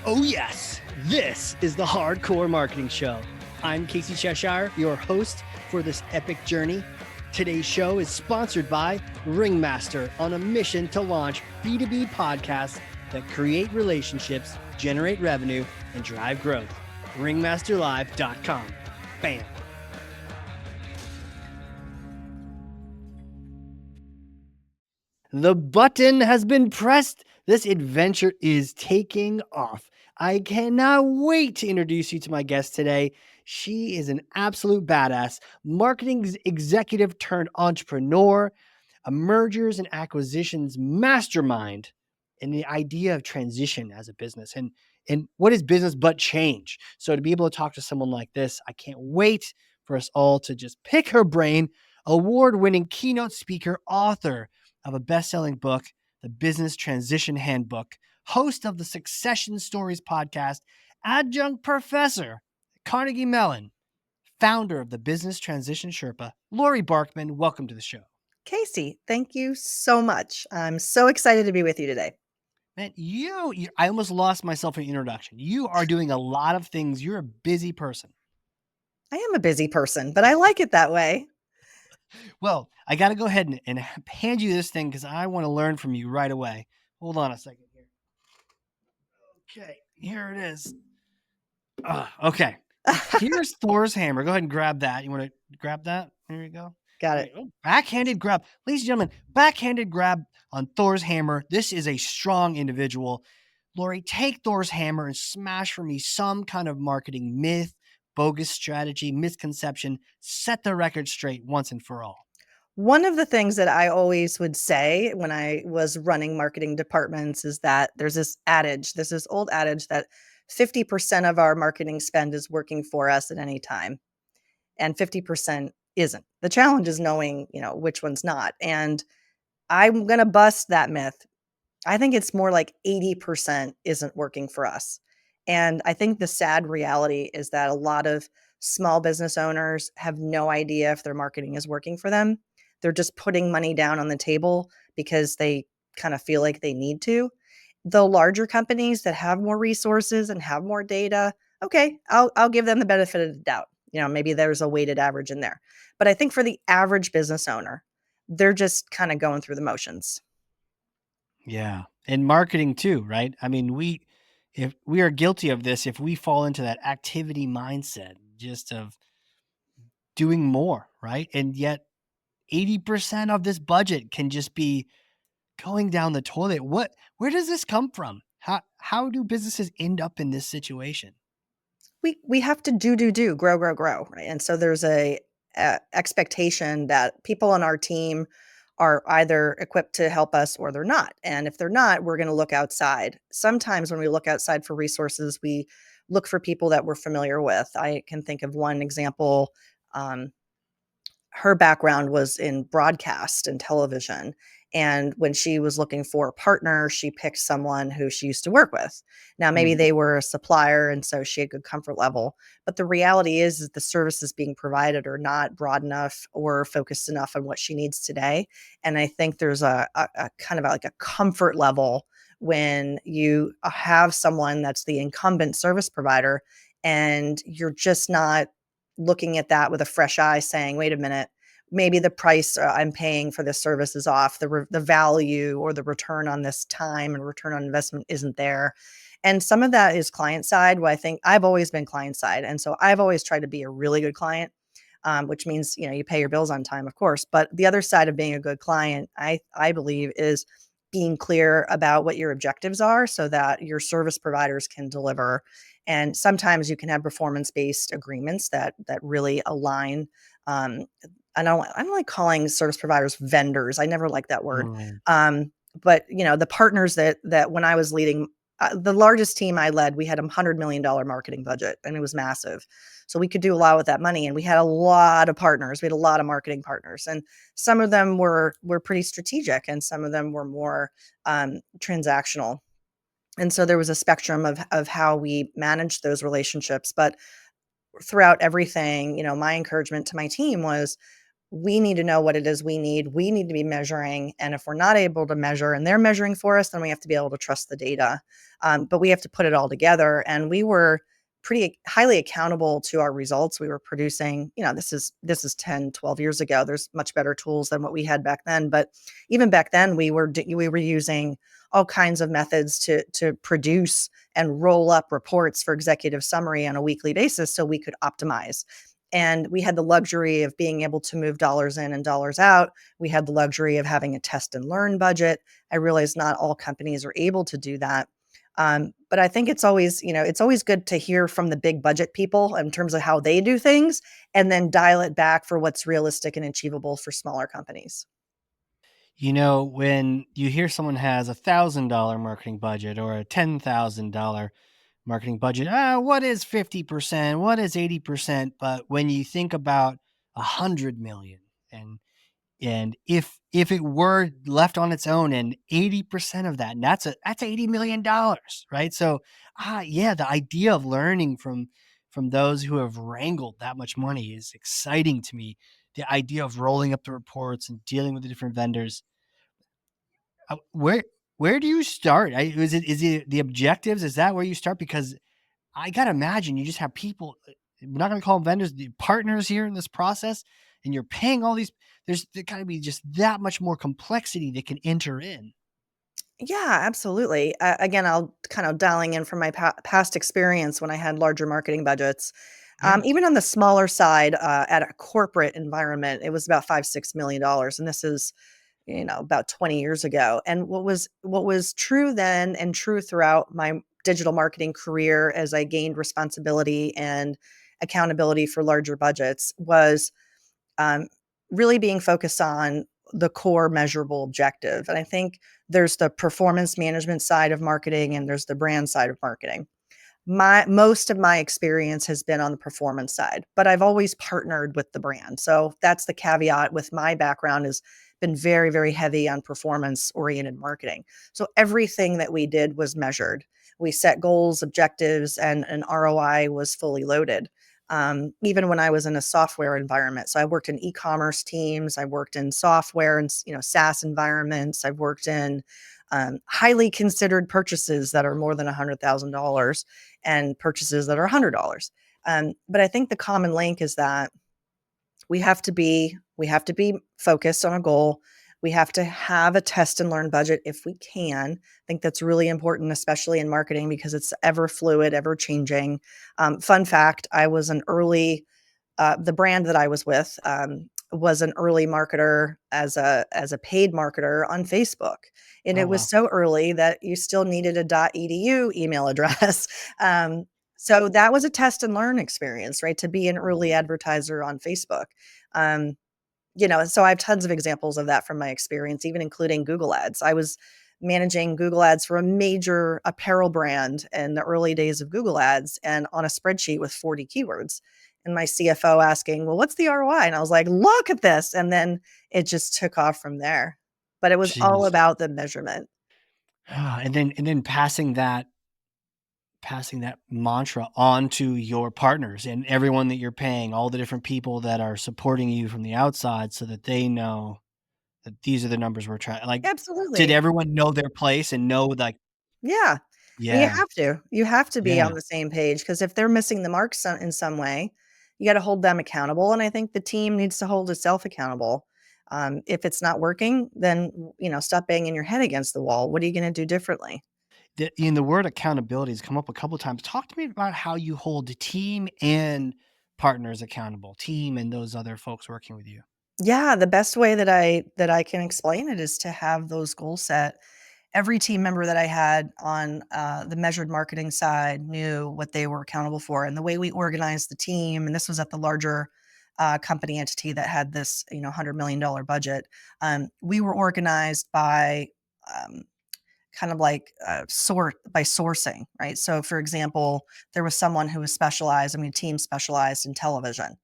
Oh yes, this is the Hardcore Marketing Show. I'm Casey Cheshire, your host for this epic journey. Today's show is sponsored by Ringmaster, on a mission to launch B2B podcasts that create relationships, generate revenue, and drive growth. Ringmasterlive.com. Bam. The button has been pressed. This adventure is taking off. I cannot wait to introduce you to my guest today. She is an absolute badass, marketing executive turned entrepreneur, a mergers and acquisitions mastermind, and the idea of transition as a business. And what is business but change? So to be able to talk to someone like this, I can't wait for us all to just pick her brain. Award-winning keynote speaker, author of a best-selling book, The Business Transition Handbook, host of the Succession Stories podcast, adjunct professor at Carnegie Mellon, founder of the Business Transition Sherpa, Laurie Barkman. Welcome to the show. Casey, thank you so much. I'm so excited to be with you today. Man, I almost lost myself in introduction. You are doing a lot of things. You're a busy person. I am a busy person, but I like it that way. Well, I got to go ahead and hand you this thing because I want to learn from you right away. Hold on a second here. Okay, here it is. Okay. Here's Thor's hammer. Go ahead and grab that. You want to grab that? There you go. Got it. Backhanded grab. Ladies and gentlemen, backhanded grab on Thor's hammer. This is a strong individual. Laurie, take Thor's hammer and smash for me some kind of marketing myth, bogus strategy, misconception. Set the record straight once and for all. One of the things that I always would say when I was running marketing departments is that there's this old adage that 50% of our marketing spend is working for us at any time, and 50% isn't. The challenge is knowing, which one's not. And I'm going to bust that myth. I think it's more like 80% isn't working for us. And I think the sad reality is that a lot of small business owners have no idea if their marketing is working for them. They're just putting money down on the table because they kind of feel like they need to. The larger companies that have more resources and have more data, okay, I'll give them the benefit of the doubt. Maybe there's a weighted average in there. But I think for the average business owner, they're just kind of going through the motions. Yeah. And marketing too, right? I mean, if we are guilty of this, if we fall into that activity mindset, just of doing more, right? And yet 80% of this budget can just be going down the toilet. Where does this come from? How do businesses end up in this situation? We have to grow, right? And so there's a expectation that people on our team are either equipped to help us or they're not. And if they're not, we're going to look outside. Sometimes when we look outside for resources, we look for people that we're familiar with. I can think of one example. Her background was in broadcast and television. And when she was looking for a partner, she picked someone who she used to work with. Now, maybe they were a supplier, and so she had good comfort level. But the reality is that the services being provided are not broad enough or focused enough on what she needs today. And I think there's a kind of like a comfort level when you have someone that's the incumbent service provider and you're just not looking at that with a fresh eye saying, wait a minute, maybe the price I'm paying for this service is off, the value or the return on this time and return on investment isn't there. And some of that is client side. Well, I think I've always been client side. And so I've always tried to be a really good client, which means, you pay your bills on time, of course. But the other side of being a good client, I believe, is being clear about what your objectives are so that your service providers can deliver. And sometimes you can have performance-based agreements that really align. I don't like calling service providers vendors. I never like that word. But the partners that when I was leading the largest team I led, we had $100 million marketing budget, and it was massive. So we could do a lot with that money, and we had a lot of partners. We had a lot of marketing partners, and some of them were pretty strategic, and some of them were more transactional. And so there was a spectrum of how we managed those relationships. But throughout everything, my encouragement to my team was, we need to know what it is we need. We need to be measuring. And if we're not able to measure and they're measuring for us, then we have to be able to trust the data. But we have to put it all together. And we were pretty highly accountable to our results. We were producing, this is 10, 12 years ago. There's much better tools than what we had back then. But even back then, we were using all kinds of methods to produce and roll up reports for executive summary on a weekly basis so we could optimize. And we had the luxury of being able to move dollars in and dollars out. We had the luxury of having a test and learn budget. I realize not all companies are able to do that. But I think it's always good to hear from the big budget people in terms of how they do things and then dial it back for what's realistic and achievable for smaller companies. When you hear someone has $1,000 marketing budget or a $10,000 marketing budget, what is 50%? What is 80%? But when you think about 100 million, and if it were left on its own and 80% of that, and that's $80 million, right? So yeah, the idea of learning from those who have wrangled that much money is exciting to me. The idea of rolling up the reports and dealing with the different vendors. Where do you start? Is it the objectives? Is that where you start? Because I gotta imagine you just have people. We're not gonna call them vendors, the partners here in this process, and you're paying all these. There gotta be just that much more complexity that can enter in. Yeah, absolutely. Again, I'll kind of dialing in from my past experience when I had larger marketing budgets. Yeah. Even on the smaller side, at a corporate environment, it was about $5-6 million, and this is about 20 years ago. And what was true then and true throughout my digital marketing career as I gained responsibility and accountability for larger budgets was um, really being focused on the core measurable objective. And I think there's the performance management side of marketing and there's the brand side of marketing. Most of my experience has been on the performance side, but I've always partnered with the brand. So that's the caveat with my background has been very, very heavy on performance oriented marketing. So everything that we did was measured. We set goals, objectives, and an ROI was fully loaded. Even when I was in a software environment. So I worked in e-commerce teams, I worked in software and SaaS environments. I've worked in highly considered purchases that are more than $100,000 and purchases that are $100. But I think the common link is that we have to be focused on a goal. We have to have a test and learn budget if we can. I think that's really important, especially in marketing because it's ever fluid, ever changing. Fun fact: I was an early the brand that I was with was an early marketer as a paid marketer on Facebook, and Oh it was wow. so early that you still needed a .edu email address. Um, so that was a test and learn experience, right? To be an early advertiser on Facebook. Um, so I have tons of examples of that from my experience, even including Google Ads. I was managing Google Ads for a major apparel brand in the early days of Google Ads and on a spreadsheet with 40 keywords. And my CFO asking, well, what's the ROI? And I was like, look at this. And then it just took off from there. But it was all Jeez. about the measurement. And then passing that mantra on to your partners and everyone that you're paying, all the different people that are supporting you from the outside so that they know that these are the numbers we're trying, like, did Absolutely. everyone know their place and know, like, Yeah. And you yeah, have to. You have to be on yeah. the same page because if they're missing the mark in some way, you got to hold them accountable. And I think the team needs to hold itself accountable. If it's not working, then stop banging your head against the wall. What are you going to do differently? The word accountability has come up a couple times. Talk to me about how you hold the team and partners accountable, team and those other folks working with you. Yeah, the best way that I can explain it is to have those goals set. Every team member that I had on the measured marketing side knew what they were accountable for, and the way we organized the team. And this was at the larger company entity that had this, $100 million budget. We were organized by um, kind of like sort by sourcing, right? So, for example, there was someone who was specialized. I mean, team specialized in television.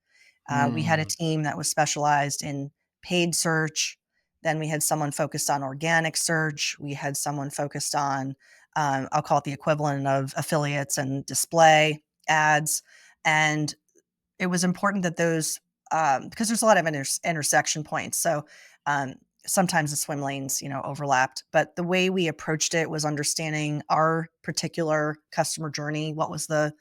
We had a Mm, team that was specialized in paid search. Then we had someone focused on organic search. We had someone focused on, I'll call it the equivalent of affiliates and display ads. And it was important that those because there's a lot of intersection points. So um, sometimes the swim lanes, overlapped. But the way we approached it was understanding our particular customer journey. What was the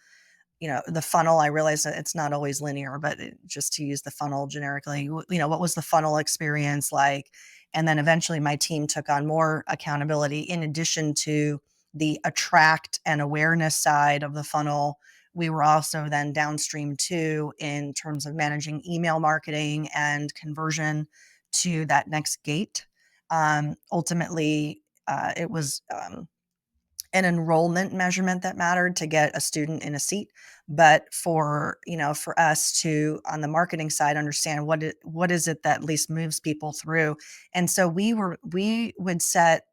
funnel? I realize that it's not always linear, but just to use the funnel generically, what was the funnel experience like? And then eventually my team took on more accountability in addition to the attract and awareness side of the funnel. We were also then downstream too in terms of managing email marketing and conversion to that next gate. Ultimately, it was an enrollment measurement that mattered to get a student in a seat, but for us to, on the marketing side, understand what is it that at least moves people through. And so we would set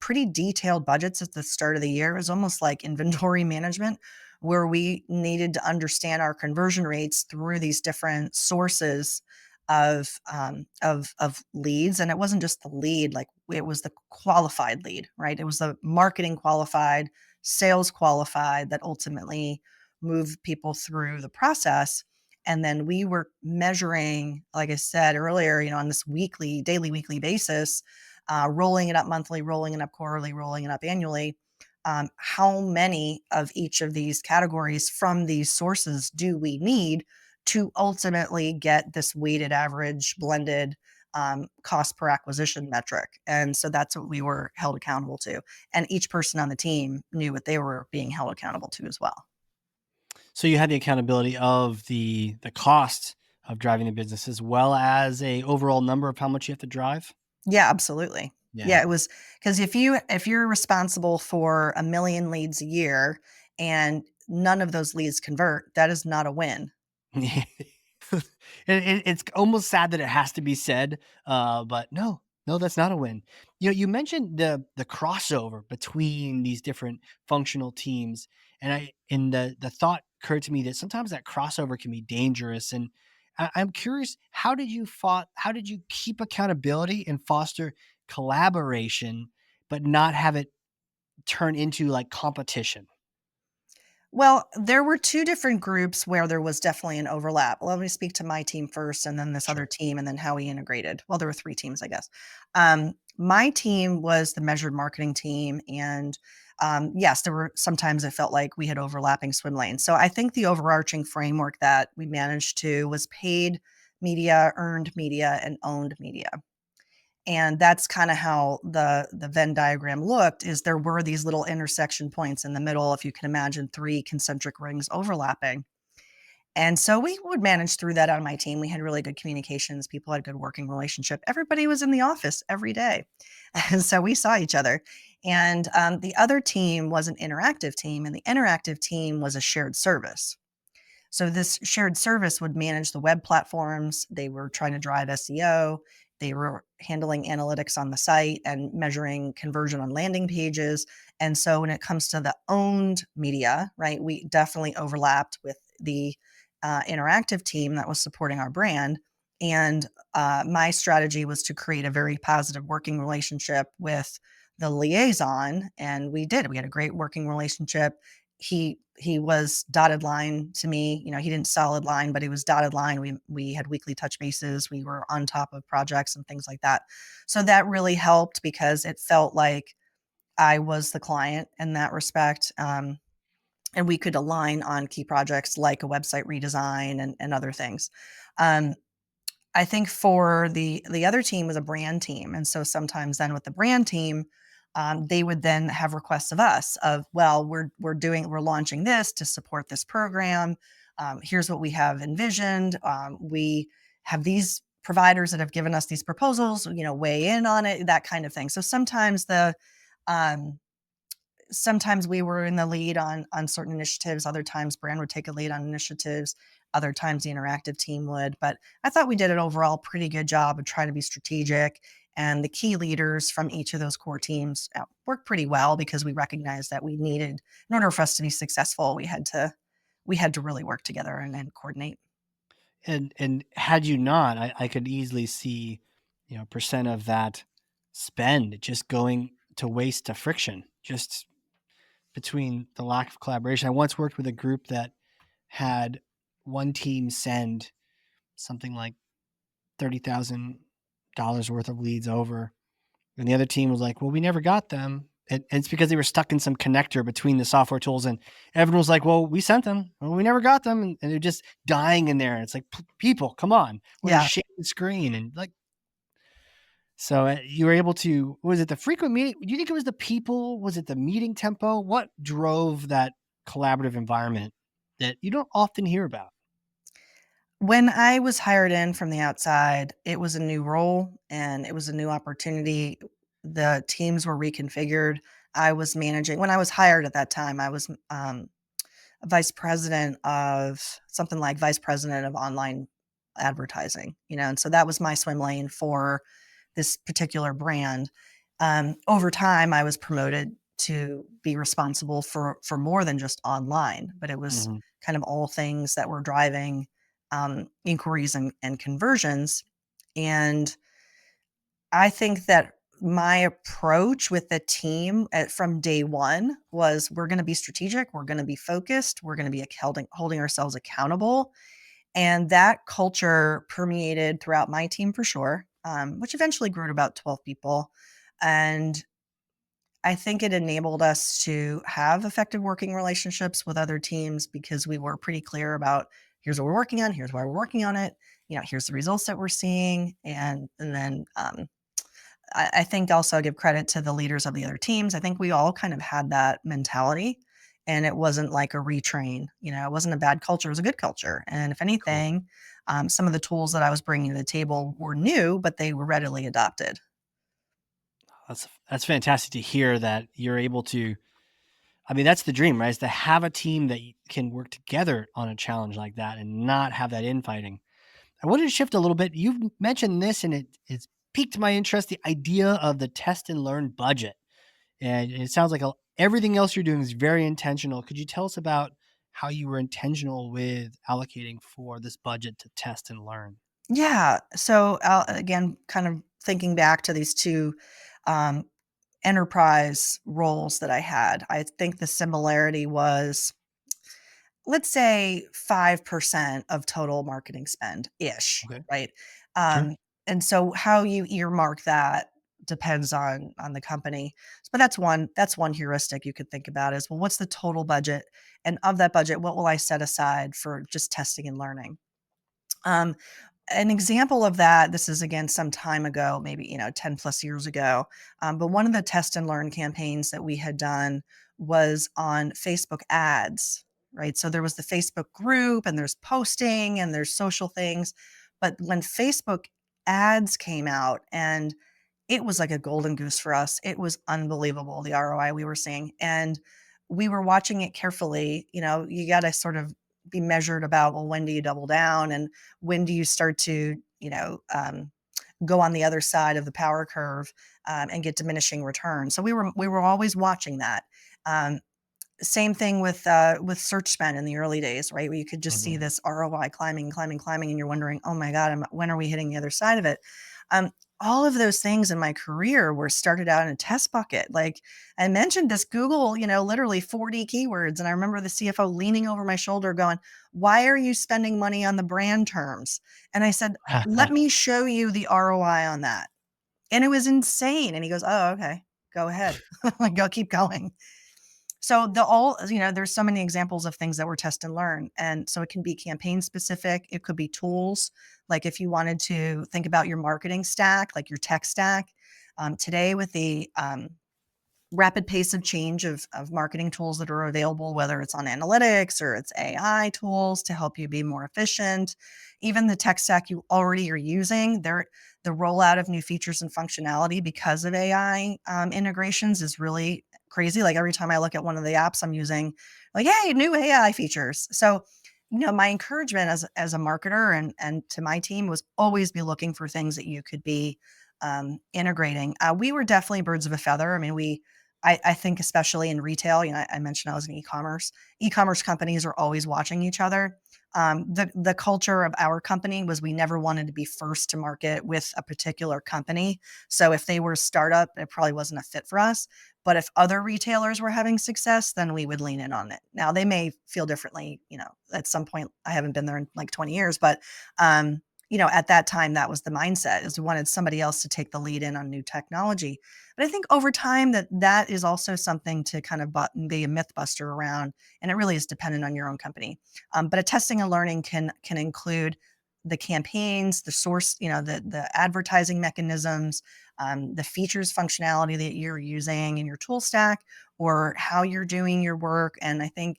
pretty detailed budgets at the start of the year. It was almost like inventory management, where we needed to understand our conversion rates through these different sources of leads. And it wasn't just the lead, like it was the qualified lead, right? It was the marketing qualified, sales qualified that ultimately moved people through the process. And then we were measuring, like I said earlier, on this daily, weekly basis, rolling it up monthly, rolling it up quarterly, rolling it up annually. How many of each of these categories from these sources do we need to ultimately get this weighted average blended cost per acquisition metric? And so that's what we were held accountable to. And each person on the team knew what they were being held accountable to as well. So you had the accountability of the cost of driving the business as well as a overall number of how much you have to drive? Yeah, absolutely. Yeah. Yeah, it was because if you're responsible for 1 million leads a year and none of those leads convert, that is not a win. It's almost sad that it has to be said, but no, no, that's not a win. You mentioned the crossover between these different functional teams, and the thought occurred to me that sometimes that crossover can be dangerous. And I'm curious, how did you keep accountability and foster collaboration, but not have it turn into like competition? Well, there were 2 different groups where there was definitely an overlap. Let me speak to my team first and then this other Sure. team and then how we integrated. Well, there were 3 teams, I guess. My team was the measured marketing team, and, yes, there were sometimes it felt like we had overlapping swim lanes. So I think the overarching framework that we managed to was paid media, earned media, and owned media. And that's kinda how the Venn diagram looked, is there were these little intersection points in the middle, if you can imagine 3 concentric rings overlapping. And so we would manage through that on my team. We had really good communications, people had good working relationship. Everybody was in the office every day, and so we saw each other. And, the other team was an interactive team, and the interactive team was a shared service. So this shared service would manage the web platforms. They were trying to drive SEO. They were handling analytics on the site and measuring conversion on landing pages. And so when it comes to the owned media, right, we definitely overlapped with the interactive team that was supporting our brand. And my strategy was to create a very positive working relationship with the liaison. And we did. We had a great working relationship. He was dotted line to me. He didn't solid line, but he was dotted line. We had weekly touch bases. We were on top of projects and things like that. So that really helped because it felt like I was the client in that respect. And we could align on key projects like a website redesign and other things. Um, I think for the other team was a brand team, and so sometimes then with the brand team, they would then have requests of us of, well, we're launching this to support this program. Here's what we have envisioned. We have these providers that have given us these proposals. Weigh in on it, that kind of thing. So um, sometimes we were in the lead on certain initiatives. Other times brand would take a lead on initiatives. Other times the interactive team would. But I thought we did an overall pretty good job of trying to be strategic. And the key leaders from each of those core teams worked pretty well because we recognized that we needed, in order for us to be successful, we had to really work together and coordinate. And had you not, I could easily see, percent of that spend just going to waste to friction, just between the lack of collaboration. I once worked with a group that had one team send something like $30,000 worth of leads over. And the other team was like, well, we never got them. And it's because they were stuck in some connector between the software tools. And everyone was like, well, we sent them. Well, we never got them. And they're just dying in there. And it's like, people, come on. We're going to Yeah. share the screen. And like, so you were able to, was it the frequent meeting? Do you think it was the people? Was it the meeting tempo? What drove that collaborative environment that you don't often hear about? When I was hired in from the outside, it was a new role and it was a new opportunity. The teams were reconfigured. I was managing when I was hired at that time, I was vice president of something like vice president of online advertising, and so that was my swim lane for this particular brand. Over time, I was promoted to be responsible for more than just online, but it was Mhm. kind of all things that were driving inquiries and conversions. And I think that my approach with the team from day one was we're going to be strategic, we're going to be focused, we're going to be holding ourselves accountable. And that culture permeated throughout my team for sure, which eventually grew to about 12 people. And I think it enabled us to have effective working relationships with other teams because we were pretty clear about here's what we're working on, here's why we're working on it, here's the results that we're seeing. And then I think also I give credit to the leaders of the other teams. I think we all kind of had that mentality and it wasn't like a retrain, it wasn't a bad culture, it was a good culture. And if Cool. anything, some of the tools that I was bringing to the table were new, but they were readily adopted. That's fantastic to hear that you're able to. I mean, that's the dream, right? Is to have a team that can work together on a challenge like that and not have that infighting. I wanted to shift a little bit. You've mentioned this and it's piqued my interest, the idea of the test and learn budget. And it sounds like everything else you're doing is very intentional. Could you tell us about how you were intentional with allocating for this budget to test and learn? Yeah. So again, kind of thinking back to these two um, enterprise roles that I had, I think the similarity was, let's say, 5% of total marketing spend ish, Okay. right? Sure. Um, and so how you earmark that depends on the company. But that's one heuristic you could think about is, well, what's the total budget? And of that budget, what will I set aside for just testing and learning? Um, an example of that, this is again some time ago, maybe 10 plus years ago. But one of the test and learn campaigns that we had done was on Facebook ads, right? So there was the Facebook group and there's posting and there's social things. But when Facebook ads came out, and it was like a golden goose for us. It was unbelievable, the ROI we were seeing. And we were watching it carefully. You got to sort of be measured about, well, when do you double down and when do you start to, go on the other side of the power curve and get diminishing returns. So we were always watching that. Um, Same thing with search spend in the early days, right? Where you could just see Mhm. this ROI climbing, climbing, climbing, and you're wondering, oh my God, when are we hitting the other side of it? Um, all of those things in my career were started out in a test bucket. Like I mentioned this Google, literally 40 keywords. And I remember the CFO leaning over my shoulder going, why are you spending money on the brand terms? And I said, let me show you the ROI on that. And it was insane. And he goes, oh, okay, go ahead. Like, go keep going. So there's so many examples of things that were test and learn. And so it can be campaign specific. It could be tools. Like if you wanted to think about your marketing stack, like your tech stack, today with the rapid pace of change of marketing tools that are available, whether it's on analytics or it's AI tools to help you be more efficient. Even the tech stack you already are using, the rollout of new features and functionality because of AI integrations is really crazy. Like every time I look at one of the apps I'm using, like, hey, new AI features. So, my encouragement as a marketer and to my team was always be looking for things that you could be integrating. We were definitely birds of a feather. I mean, I think especially in retail, I mentioned I was in e-commerce. E-commerce companies are always watching each other. The culture of our company was we never wanted to be first to market with a particular company. So if they were a startup, it probably wasn't a fit for us. But if other retailers were having success, then we would lean in on it. Now they may feel differently, at some point. I haven't been there in like 20 years, but at that time that was the mindset, is we wanted somebody else to take the lead in on new technology. But I think over time that is also something to kind of be a myth buster around, and it really is dependent on your own company. But a testing and learning can include the campaigns, the source, the advertising mechanisms, the features, functionality that you're using in your tool stack, or how you're doing your work. And I think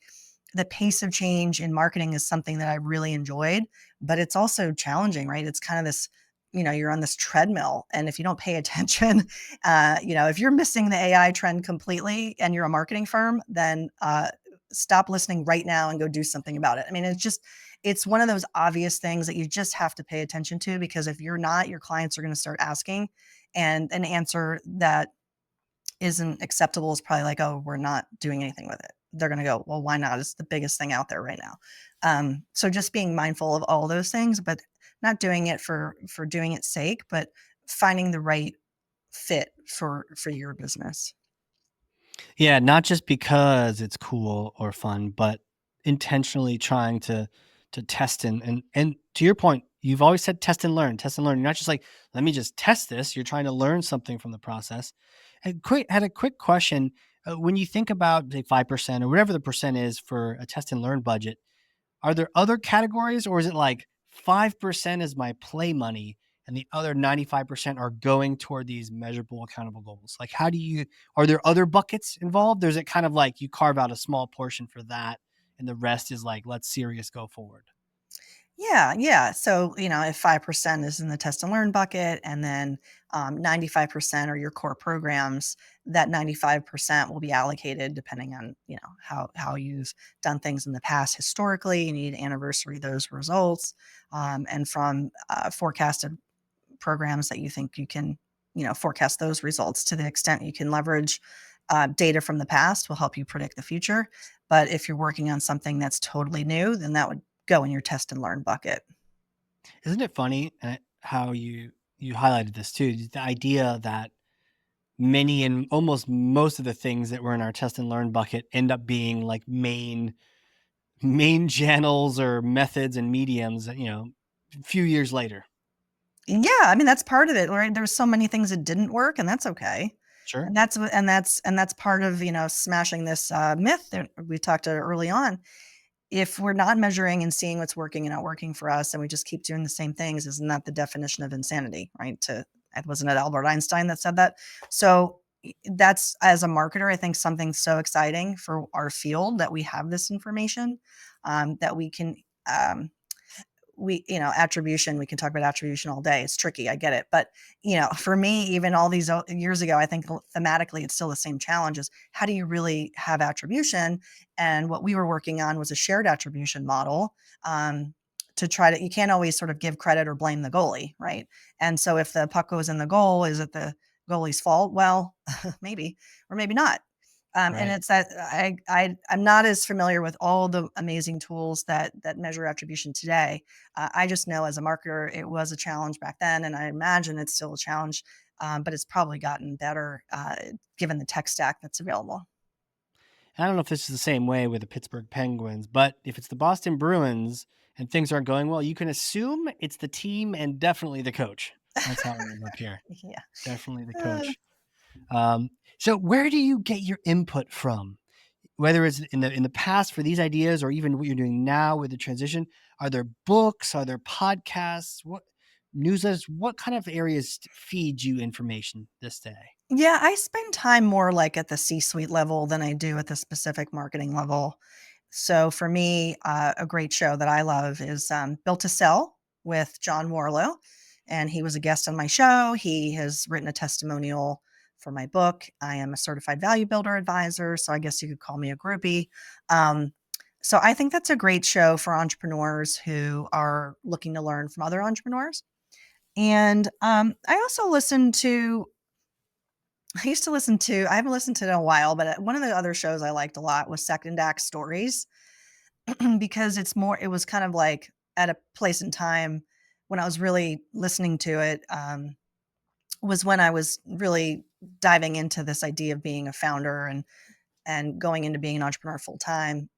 the pace of change in marketing is something that I really enjoyed, but it's also challenging, right? It's kind of this, you're on this treadmill, and if you don't pay attention, if you're missing the AI trend completely and you're a marketing firm, then stop listening right now and go do something about it. I mean, it's one of those obvious things that you just have to pay attention to, because if you're not, your clients are going to start asking, and an answer that isn't acceptable is probably like, oh, we're not doing anything with it. They're going to go, well, why not? It's the biggest thing out there right now. So just being mindful of all those things, but not doing it for doing its sake, but finding the right fit for your business. Yeah, not just because it's cool or fun, but intentionally trying to test and to your point, you've always said test and learn, test and learn. You're not just like, let me just test this. You're trying to learn something from the process. And had a quick question. When you think about say 5% or whatever the percent is for a test and learn budget, are there other categories, or is it like 5% is my play money and the other 95% are going toward these measurable, accountable goals? Like, are there other buckets involved? Or is it kind of like you carve out a small portion for that and the rest is like, let's serious go forward? Yeah, yeah. So, if 5% is in the test and learn bucket, and then 95% are your core programs, that 95% will be allocated depending on, how you've done things in the past historically. You need to anniversary those results, and from forecasted programs that you think you can, forecast those results to the extent you can leverage data from the past will help you predict the future. But if you're working on something that's totally new, then that would go in your test and learn bucket. Isn't it funny how you highlighted this too? The idea that many and almost most of the things that were in our test and learn bucket end up being like main channels or methods and mediums that, a few years later. Yeah, I mean, that's part of it, right? There's so many things that didn't work, and that's okay. Sure. And that's part of, smashing this myth that we talked about early on. If we're not measuring and seeing what's working and not working for us, and we just keep doing the same things, isn't that the definition of insanity, right? Wasn't it Albert Einstein that said that? So that's, as a marketer, I think something so exciting for our field, that we have this information, that we can attribution, we can talk about attribution all day. It's tricky, I get it. But, for me, even all these years ago, I think thematically it's still the same challenge: is how do you really have attribution? And what we were working on was a shared attribution model, to try to, you can't always sort of give credit or blame the goalie, right? And so if the puck goes in the goal, is it the goalie's fault? Well, maybe, or maybe not. And Right. it's that I'm not as familiar with all the amazing tools that measure attribution today. I just know, as a marketer, it was a challenge back then, and I imagine it's still a challenge, but it's probably gotten better, given the tech stack that's available. I don't know if this is the same way with the Pittsburgh Penguins, but if it's the Boston Bruins and things aren't going well, you can assume it's the team and definitely the coach. That's how it is up here. Yeah. Definitely the Uh, coach. So where do you get your input from? Whether it's in the past for these ideas or even what you're doing now with the transition, are there books? Are there podcasts? What newsletters? What kind of areas feed you information this day? yeah, I spend time more like at the C-suite level than I do at the specific marketing level. So for me, a great show that I love is Built to Sell with John Warlow. And he was a guest on my show. He has written a testimonial for my book. I am a certified value builder advisor, so I guess you could call me a groupie. Um, so I think that's a great show for entrepreneurs who are looking to learn from other entrepreneurs. And I also I haven't listened to it in a while, but one of the other shows I liked a lot was Second Act Stories. because it was kind of like at a place in time when I was really listening to it, was when I was really diving into this idea of being a founder and going into being an entrepreneur full time.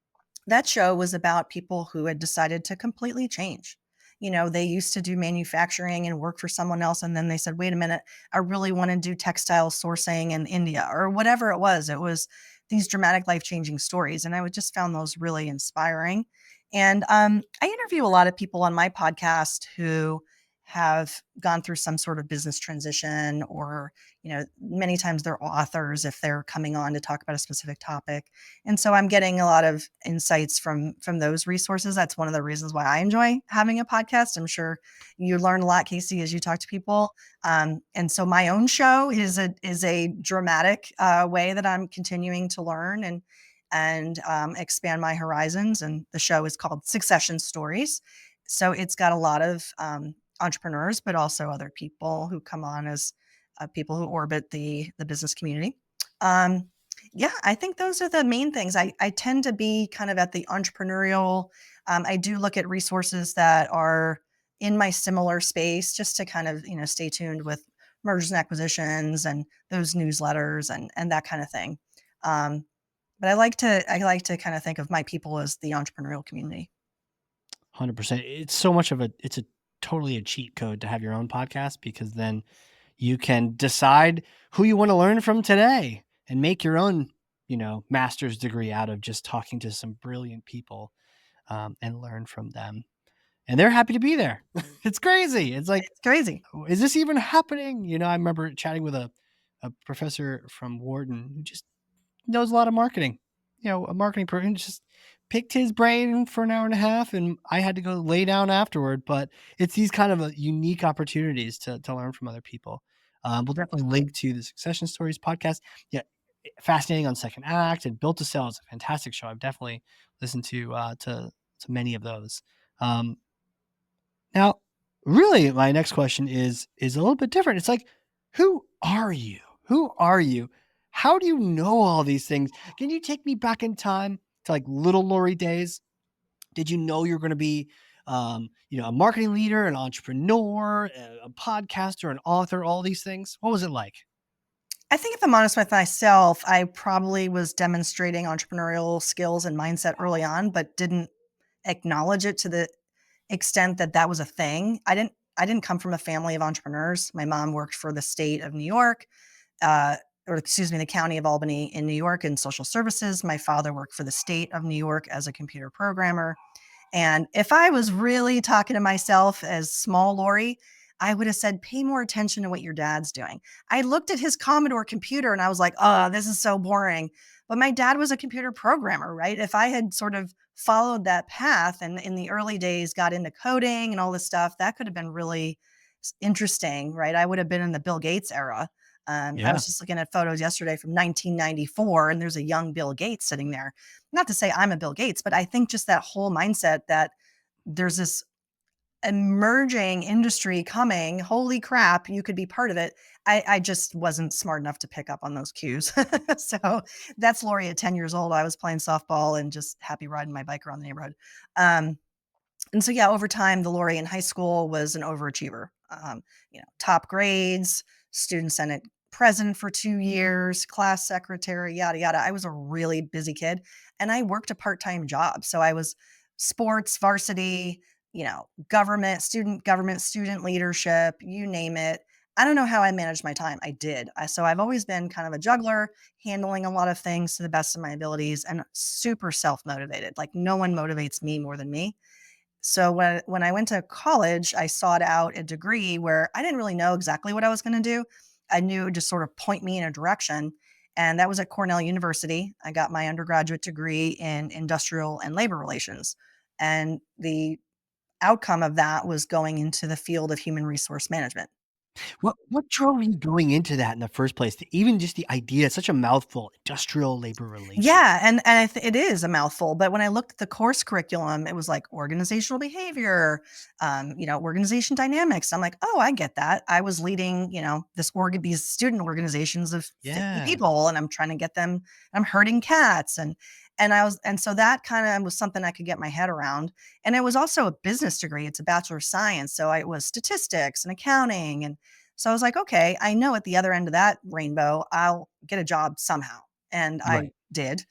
That show was about people who had decided to completely change. They used to do manufacturing and work for someone else. And then they said, wait a minute, I really want to do textile sourcing in India or whatever it was. It was these dramatic life changing stories. And I would just found those really inspiring. And I interview a lot of people on my podcast who have gone through some sort of business transition, or many times they're authors if they're coming on to talk about a specific topic. And so I'm getting a lot of insights from those resources. That's one of the reasons why I enjoy having a podcast. I'm sure you learn a lot, Casey, as you talk to people. And so my own show is a dramatic way that I'm continuing to learn and expand my horizons. And the show is called Succession Stories. So it's got a lot of entrepreneurs, but also other people who come on as people who orbit the business community. Yeah, I think those are the main things. I tend to be kind of at the entrepreneurial. I do look at resources that are in my similar space, just to kind of stay tuned with mergers and acquisitions and those newsletters and that kind of thing. Um, but I like to kind of think of my people as the entrepreneurial community. 100%. It's a totally a cheat code to have your own podcast, because then you can decide who you want to learn from today and make your own, master's degree out of just talking to some brilliant people, and learn from them. And they're happy to be there. It's crazy. It's like, It's crazy. is this even happening? I remember chatting with a professor from Wharton who just knows a lot of marketing. A marketing person, just picked his brain for an hour and a half, and I had to go lay down afterward. But it's these kind of unique opportunities to learn from other people. We'll definitely link to the Succession Stories podcast. Yeah, fascinating on Second Act and Built to Sell is a fantastic show. I've definitely listened to many of those. Um, Now, really, my next question is a little bit different. It's like, who are you? Who are you? How do you know all these things? Can you take me back in time to like little Lori days? Did you know you're going to be, a marketing leader, an entrepreneur, a podcaster, an author, all these things? What was it like? I think if I'm honest with myself, I probably was demonstrating entrepreneurial skills and mindset early on, but didn't acknowledge it to the extent that that was a thing. I didn't come from a family of entrepreneurs. My mom worked for the state of New York, or excuse me, the county of Albany in New York in social services. My father worked for the state of New York as a computer programmer. And if I was really talking to myself as small Lori, I would have said, pay more attention to what your dad's doing. I looked at his Commodore computer and I was like, oh, this is so boring. But my dad was a computer programmer, right? If I had sort of followed that path and in the early days got into coding and all this stuff, that could have been really interesting, right? I would have been in the Bill Gates era. I Yeah. was just looking at photos yesterday from 1994, and there's a young Bill Gates sitting there. Not to say I'm a Bill Gates, but I think just that whole mindset that there's this emerging industry coming. Holy crap, you could be part of it. I just wasn't smart enough to pick up on those cues. So that's Lori at 10 years old. I was playing softball and just happy riding my bike around the neighborhood. Um, and so, yeah, over time, the Lori in high school was an overachiever. Top grades, student senate president for 2 years, class secretary, yada yada. I was a really busy kid, and I worked a part-time job. So I was sports, varsity, government, student leadership, you name it. I don't know how I managed my time. I did. So I've always been kind of a juggler, handling a lot of things to the best of my abilities, and super self motivated. Like no one motivates me more than me. So when I went to college, I sought out a degree where I didn't really know exactly what I was going to do. I knew it would just sort of point me in a direction. And that was at Cornell University. I got my undergraduate degree in industrial and labor relations. And the outcome of that was going into the field of human resource management. What drove you going into that in the first place? Even just the idea, it's such a mouthful, industrial labor Yeah, relations. it is a mouthful, but when I looked at the course curriculum, it was like organizational behavior, organization dynamics. I'm like, oh, I get that. I was leading, these student organizations of 50 Yeah. people, and I'm trying to get them. I'm herding cats, And so that kind of was something I could get my head around. And it was also a business degree. It's a Bachelor of Science. So it was statistics and accounting. And so I was like, okay, I know at the other end of that rainbow, I'll get a job somehow. And I Right. did,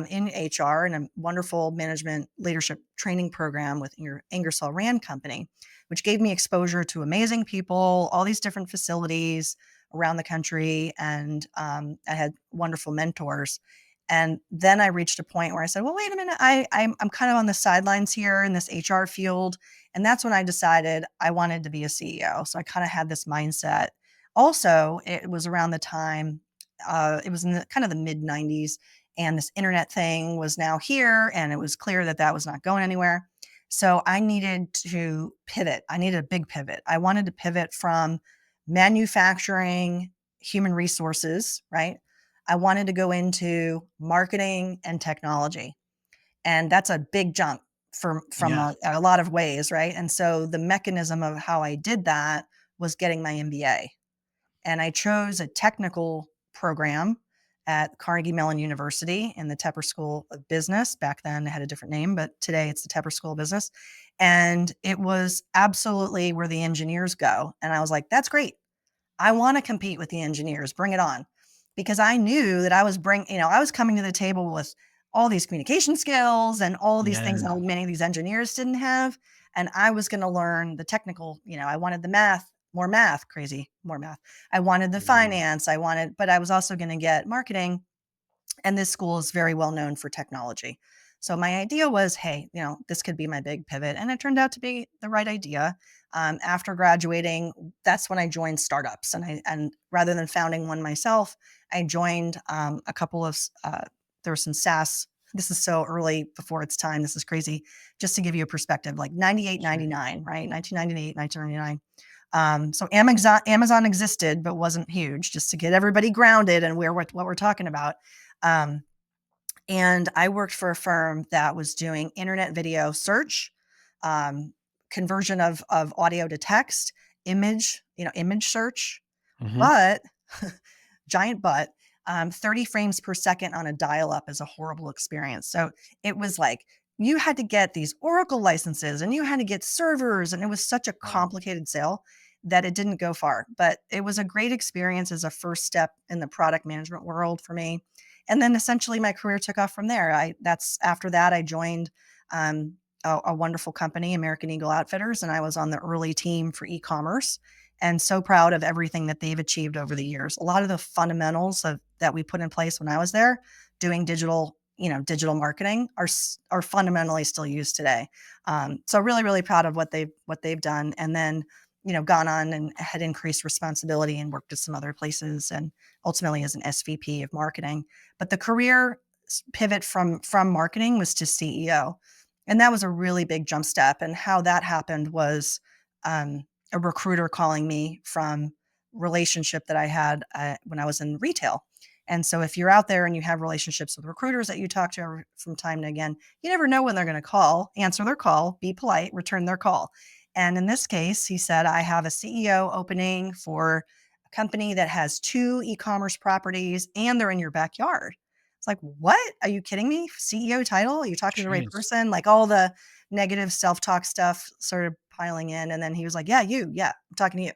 in HR, in a wonderful management leadership training program with Ingersoll Rand Company, which gave me exposure to amazing people, all these different facilities around the country. And I had wonderful mentors. And then I reached a point where I said, well, wait a minute, I'm kind of on the sidelines here in this HR field. And that's when I decided I wanted to be a CEO. So I kind of had this mindset. Also, it was around the time, it was in the kind of the mid 90s, and this internet thing was now here, and it was clear that that was not going anywhere. So I needed to pivot. I needed a big pivot. I wanted to pivot from manufacturing, human resources, right? I wanted to go into marketing and technology. And that's a big jump from Yeah. a lot of ways, right? And so the mechanism of how I did that was getting my MBA. And I chose a technical program at Carnegie Mellon University in the Tepper School of Business. Back then, it had a different name, but today it's the Tepper School of Business. And it was absolutely where the engineers go. And I was like, that's great. I want to compete with the engineers. Bring it on. Because I knew that I was coming to the table with all these communication skills and all these things Yeah. that many of these engineers didn't have. And I was going to learn the technical, I wanted the math, more math, crazy, more math. I wanted the Mm. finance, but I was also going to get marketing, and this school is very well known for technology. So my idea was, hey, this could be my big pivot, and it turned out to be the right idea. After graduating, that's when I joined startups, and rather than founding one myself, I joined a couple of. There were some SaaS. This is so early before its time. This is crazy. Just to give you a perspective, like 98, Sure. 99, right? 1998, 1999. So Amazon existed, but wasn't huge, just to get everybody grounded and what we're talking about. Um, and I worked for a firm that was doing internet video search, um, conversion of audio to text, image search, Mhm. but giant but 30 frames per second on a dial up is a horrible experience. So it was like you had to get these Oracle licenses and you had to get servers, and it was such a Wow. complicated sale that it didn't go far. But it was a great experience as a first step in the product management world for me. And then essentially my career took off from there. That's after that I joined a wonderful company, American Eagle Outfitters, and I was on the early team for e-commerce, and so proud of everything that they've achieved over the years. A lot of the fundamentals that we put in place when I was there doing digital marketing are fundamentally still used today. So really, really proud of what they've done. And then, gone on and had increased responsibility and worked at some other places, and ultimately as an SVP of marketing. But the career pivot from marketing was to CEO. And that was a really big jump step. And how that happened was, a recruiter calling me from relationship that I had when I was in retail. And so if you're out there and you have relationships with recruiters that you talk to from time to again, you never know when they're going to call. Answer their call, be polite, return their call. And in this case, he said, I have a CEO opening for a company that has 2 e-commerce properties and they're in your backyard. It's like, what? Are you kidding me? CEO title? Are you talking to the right Jeez. person? Like all the negative self-talk stuff started piling in. And then he was like, yeah, I'm talking to you.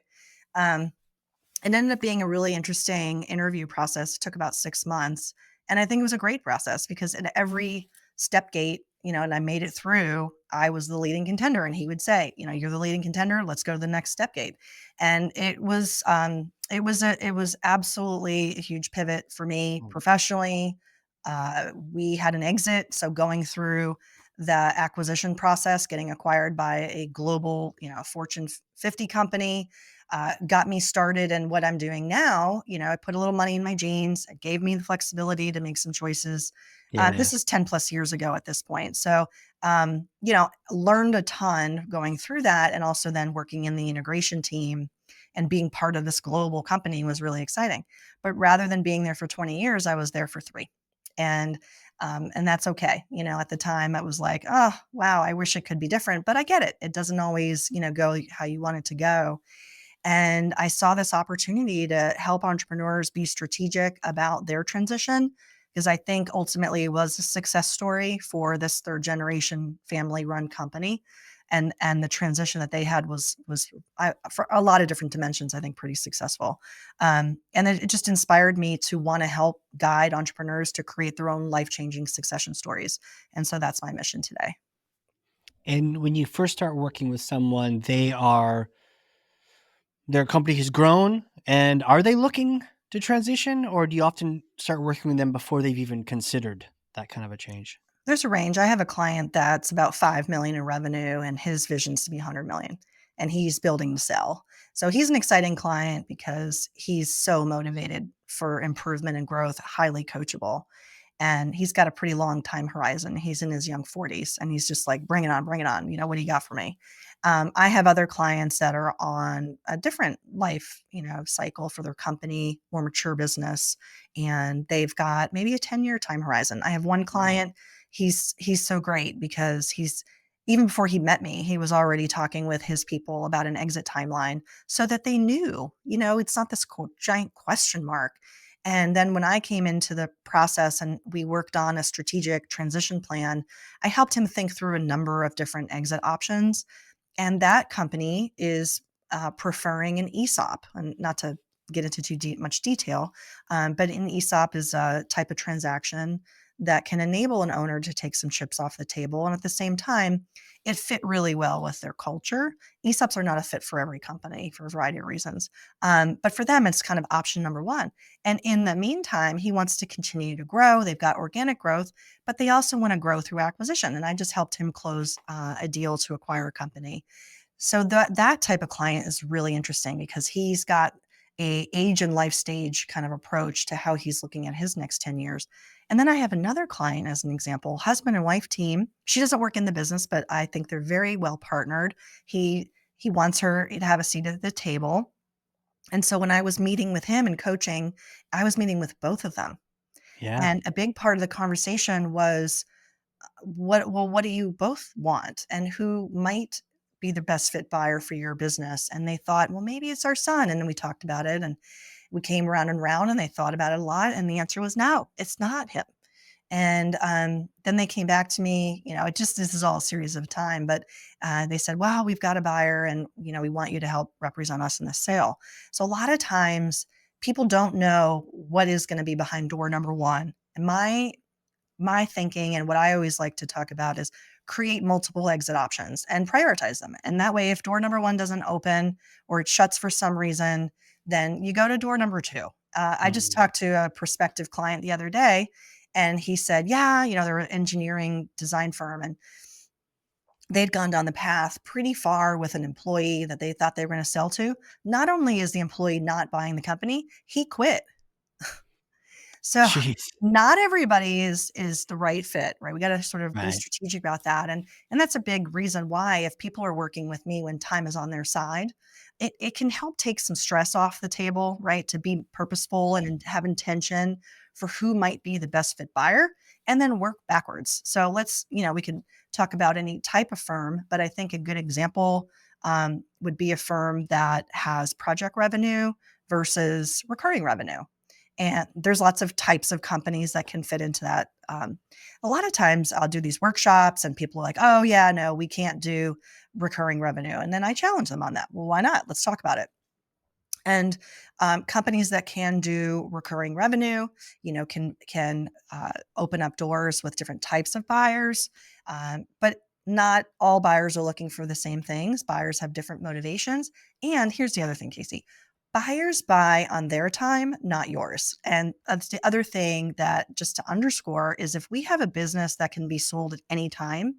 Um, it ended up being a really interesting interview process. It took about 6 months. And I think it was a great process because in every step gate, and I made it through, I was the leading contender. And he would say, you're the leading contender. Let's go to the next step gate. And it was absolutely a huge pivot for me Mm. professionally. We had an exit. So going through the acquisition process, getting acquired by a global, Fortune 50 company, got me started in what I'm doing now. I put a little money in my jeans. It gave me the flexibility to make some choices. Yeah. This is 10 plus years ago at this point. So, learned a ton going through that. And also then working in the integration team and being part of this global company was really exciting. But rather than being there for 20 years, I was there for 3. And that's okay. At the time I was like, oh, wow, I wish it could be different, but I get it. It doesn't always, go how you want it to go. And I saw this opportunity to help entrepreneurs be strategic about their transition because I think ultimately it was a success story for this third generation family run company. And the transition that they had was for a lot of different dimensions, I think pretty successful. And it just inspired me to want to help guide entrepreneurs to create their own life-changing succession stories. And so that's my mission today. And when you first start working with someone, their company has grown, and are they looking to transition, or do you often start working with them before they've even considered that kind of a change? There's a range. I have a client that's about 5 million in revenue and his vision's to be 100 million and he's building to sell. So he's an exciting client because he's so motivated for improvement and growth, highly coachable. And he's got a pretty long time horizon. He's in his young 40s and he's just like, bring it on, bring it on. What do you got for me? I have other clients that are on a different life, cycle for their company, more mature business, and they've got maybe a 10-year time horizon. I have one client. He's so great because he's even before he met me, he was already talking with his people about an exit timeline so that they knew, it's not this giant question mark. And then when I came into the process and we worked on a strategic transition plan, I helped him think through a number of different exit options. And that company is preferring an ESOP, and not to get into much detail, but an ESOP is a type of transaction that can enable an owner to take some chips off the table. And at the same time, it fit really well with their culture. ESOPs are not a fit for every company for a variety of reasons. But for them, it's kind of option number one. And in the meantime, he wants to continue to grow. They've got organic growth, but they also want to grow through acquisition. And I just helped him close a deal to acquire a company. So that type of client is really interesting because he's got a age and life stage kind of approach to how he's looking at his next 10 years. And then I have another client as an example, husband and wife team. She doesn't work in the business, but I think they're very well partnered. He wants her to have a seat at the table. And so when I was meeting with him and coaching, I was meeting with both of them. Yeah. And a big part of the conversation was what do you both want and who might be the best fit buyer for your business? And they thought, well, maybe it's our son. And then we talked about it and we came around and round and they thought about it a lot. And the answer was no, it's not him. And then they came back to me, this is all a series of time, but they said, wow, we've got a buyer and, we want you to help represent us in the sale. So a lot of times people don't know what is going to be behind door number one. And my thinking and what I always like to talk about is create multiple exit options and prioritize them. And that way, if door number one doesn't open or it shuts for some reason, then you go to door number two. I just Mm. talked to a prospective client the other day, and he said, yeah, they're an engineering design firm and they'd gone down the path pretty far with an employee that they thought they were going to sell to. Not only is the employee not buying the company, he quit. So Jeez. not everybody is the right fit, right? We got to sort of be Right. strategic about that. And that's a big reason why if people are working with me when time is on their side, it can help take some stress off the table, right? To be purposeful and have intention for who might be the best fit buyer and then work backwards. So we can talk about any type of firm, but I think a good example would be a firm that has project revenue versus recurring revenue. And there's lots of types of companies that can fit into that. A lot of times I'll do these workshops and people are like, oh, yeah, no, we can't do recurring revenue. And then I challenge them on that. Well, why not? Let's talk about it. And companies that can do recurring revenue, can open up doors with different types of buyers, but not all buyers are looking for the same things. Buyers have different motivations. And here's the other thing, Casey. Buyers buy on their time, not yours. And that's the other thing that just to underscore is if we have a business that can be sold at any time,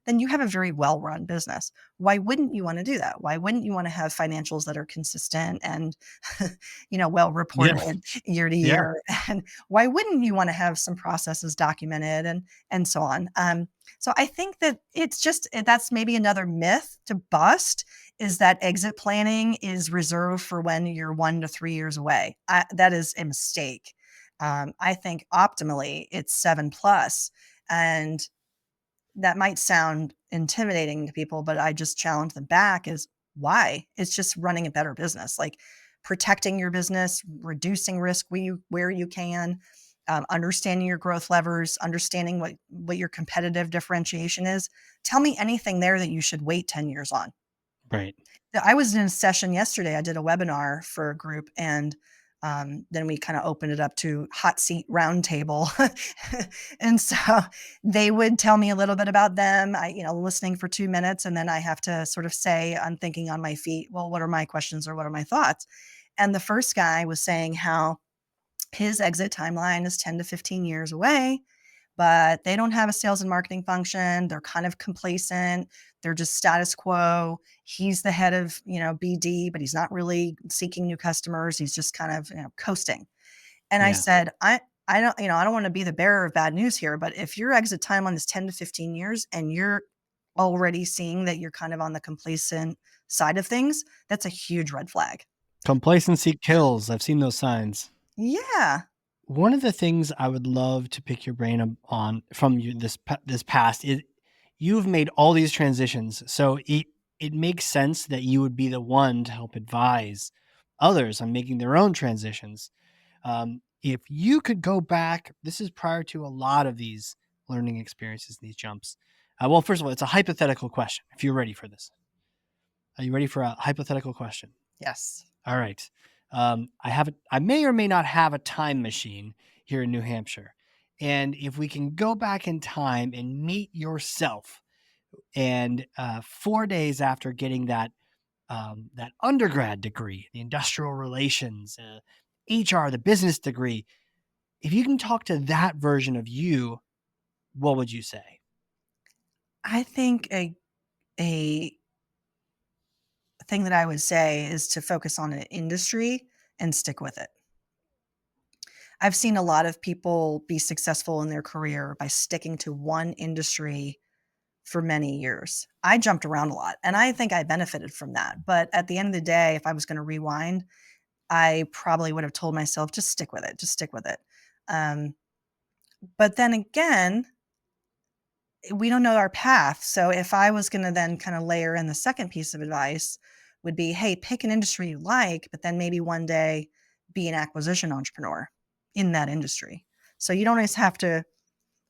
then you have a very well-run business. Why wouldn't you want to do that? Why wouldn't you want to have financials that are consistent and, well Yeah. reported year to Yeah. year? And why wouldn't you want to have some processes documented and so on? So I think that that's maybe another myth to bust is that exit planning is reserved for when you're 1 to 3 years away. That is a mistake. I think optimally it's 7 plus. And that might sound intimidating to people, but I just challenge them back is why? It's just running a better business, like protecting your business, reducing risk where you can, understanding your growth levers, understanding what your competitive differentiation is. Tell me anything there that you should wait 10 years on. Right. I was in a session yesterday. I did a webinar for a group, and then we kind of opened it up to hot seat roundtable. And so they would tell me a little bit about them. Listening for 2 minutes, and then I have to sort of say, I'm thinking on my feet, well, what are my questions or what are my thoughts? And the first guy was saying how his exit timeline is 10 to 15 years away, but they don't have a sales and marketing function. They're kind of complacent. They're just status quo. He's the head of, BD, but he's not really seeking new customers. He's just kind of, coasting. And I Yeah. said, I don't want to be the bearer of bad news here, but if your exit timeline is 10 to 15 years and you're already seeing that you're kind of on the complacent side of things, that's a huge red flag. Complacency kills. I've seen those signs. Yeah. One of the things I would love to pick your brain on from you this past is you've made all these transitions. So it makes sense that you would be the one to help advise others on making their own transitions. If you could go back, this is prior to a lot of these learning experiences, these jumps. Well, first of all, it's a hypothetical question. If you're ready for this, are you ready for a hypothetical question? Yes. All right. I may or may not have a time machine here in New Hampshire. And if we can go back in time and meet yourself and 4 days after getting that undergrad degree, the industrial relations, HR, the business degree, if you can talk to that version of you, what would you say? I think a thing that I would say is to focus on an industry and stick with it. I've seen a lot of people be successful in their career by sticking to one industry for many years. I jumped around a lot, and I think I benefited from that. But at the end of the day, if I was going to rewind, I probably would have told myself, just stick with it, just stick with it. Um, but then again, we don't know our path. So if I was going to then kind of layer in the second piece of advice, would be, hey, pick an industry you like, but then maybe one day be an acquisition entrepreneur in that industry. So you don't always have to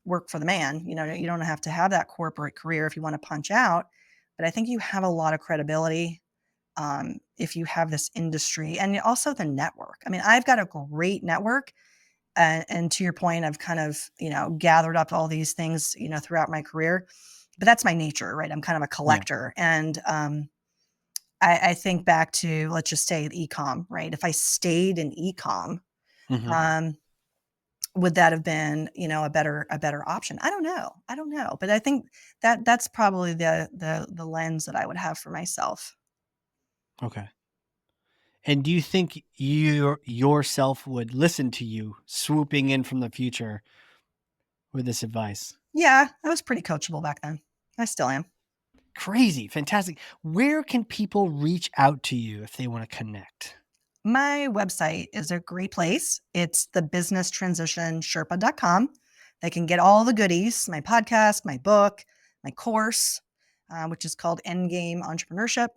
work for the man. You don't have to have that corporate career if you want to punch out. But I think you have a lot of credibility if you have this industry and also the network. I mean, I've got a great network. And to your point, I've kind of, gathered up all these things, throughout my career. But that's my nature, right? I'm kind of a Yeah. collector. And I think back to, let's just say, e-com, right? If I stayed in e-com, Mm-hmm. um, would that have been, a better option? I don't know. But I think that's probably the lens that I would have for myself. Okay. And do you think yourself would listen to you swooping in from the future with this advice? Yeah, I was pretty coachable back then. I still am. Crazy, fantastic. Where can people reach out to you if they want to connect? My website is a great place. It's the businesstransition.sherpa.com. They can get all the goodies, my podcast, my book, my course, which is called Endgame Entrepreneurship,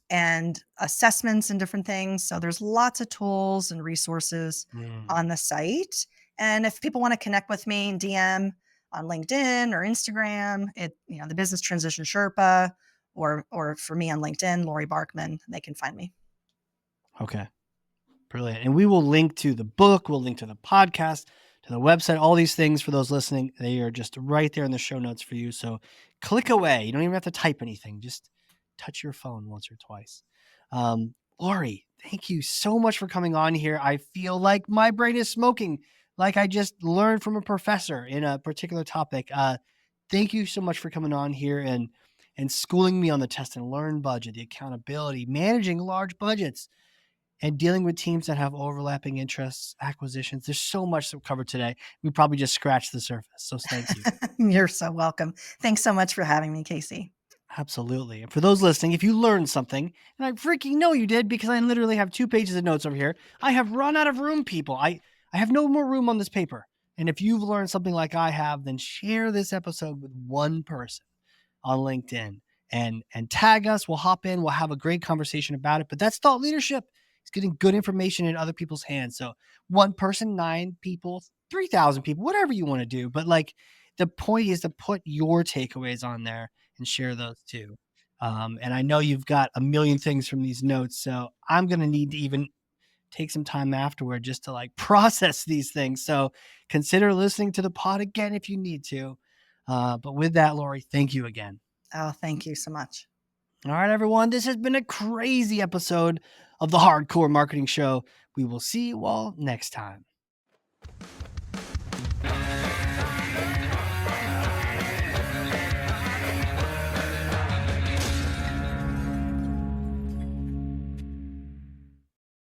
and assessments and different things. So there's lots of tools and resources Mm. on the site. And if people want to connect with me, DM on LinkedIn or Instagram, the Business Transition Sherpa, or for me on LinkedIn, Laurie Barkman, they can find me. Okay. Brilliant. And we will link to the book, we'll link to the podcast, to the website, all these things for those listening. They are just right there in the show notes for you. So click away. You don't even have to type anything. Just touch your phone once or twice. Laurie, thank you so much for coming on here. I feel like my brain is smoking, like I just learned from a professor in a particular topic. Thank you so much for coming on here and schooling me on the test and learn budget, the accountability, managing large budgets, and dealing with teams that have overlapping interests, acquisitions. There's so much to cover today. We probably just scratched the surface. So thank you. You're so welcome. Thanks so much for having me, Casey. Absolutely. And for those listening, if you learned something, and I freaking know you did because I literally have 2 pages of notes over here, I have run out of room, people. I have no more room on this paper. And if you've learned something like I have, then share this episode with one person on LinkedIn and tag us. We'll hop in. We'll have a great conversation about it. But that's thought leadership. It's getting good information in other people's hands. So one person, 9 people, 3,000 people, whatever you want to do. But like the point is to put your takeaways on there and share those too. And I know you've got a million things from these notes, so I'm going to need to even take some time afterward just to like process these things. So consider listening to the pod again if you need to. But with that, Laurie, thank you again. Oh, thank you so much. All right, everyone. This has been a crazy episode of the Hardcore Marketing Show. We will see you all next time.